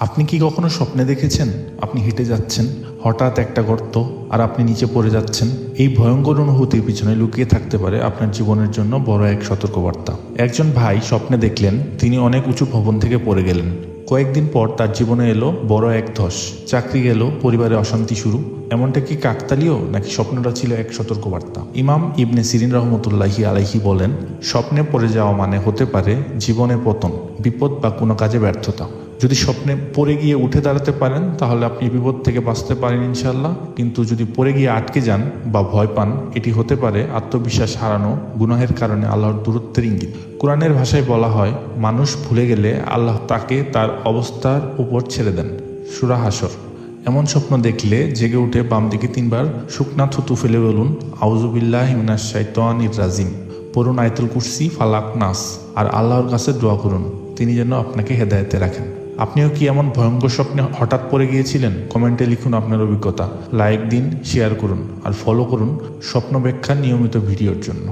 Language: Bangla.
আপনি কি কখনো স্বপ্নে দেখেছেন আপনি হেঁটে যাচ্ছেন, হঠাৎ একটা গর্ত আর আপনি নিচে পড়ে যাচ্ছেন? এই ভয়ঙ্কর অনুভূতির পিছনে লুকিয়ে থাকতে পারে আপনার জীবনের জন্য বড় এক সতর্কবার্তা। একজন ভাই স্বপ্নে দেখলেন তিনি অনেক উঁচু ভবন থেকে পড়ে গেলেন। কয়েকদিন পর তার জীবনে এলো বড় এক ধস, চাকরি গেল, পরিবারে অশান্তি শুরু। এমনটা কি কাকতালীয়, নাকি স্বপ্নটা ছিল এক সতর্কবার্তা? ইমাম ইবনে সিরিন রহমতুল্লাহি আলাইহি বলেন, স্বপ্নে পড়ে যাওয়া মানে হতে পারে জীবনে পতন, বিপদ বা কোনো কাজে ব্যর্থতা। যদি স্বপ্নে পড়ে গিয়ে উঠে দাঁড়াতে পারেন তাহলে আপনি বিপদ থেকে বাঁচতে পারেন ইনশাল্লাহ। কিন্তু যদি পড়ে গিয়ে আটকে যান বা ভয় পান, এটি হতে পারে আত্মবিশ্বাস হারানো, গুনাহের কারণে আল্লাহর দূরত্বের ইঙ্গিত। কোরআনের ভাষায় বলা হয়, মানুষ ভুলে গেলে আল্লাহ তাকে তার অবস্থার উপর ছেড়ে দেন। সূরা হাশর। এমন স্বপ্ন দেখলে জেগে উঠে বাম দিকে 3 বার শুকনা থুতু ফেলে বলুন, আউযুবিল্লাহি মিনাশ শাইতানির রাজিম। পড়ুন আয়াতুল কুরসি, ফালাক, নাস, আর আল্লাহর কাছে দোয়া করুন তিনি যেন আপনাকে হেদায়েতে রাখেন। আপনিও কি এমন ভয়ঙ্কর স্বপ্নে হঠাৎ পড়ে গিয়েছিলেন? কমেন্টে লিখুন আপনার অভিজ্ঞতা। লাইক দিন, শেয়ার করুন আর ফলো করুন স্বপ্ন ব্যাখ্যার নিয়মিত ভিডিওর জন্য।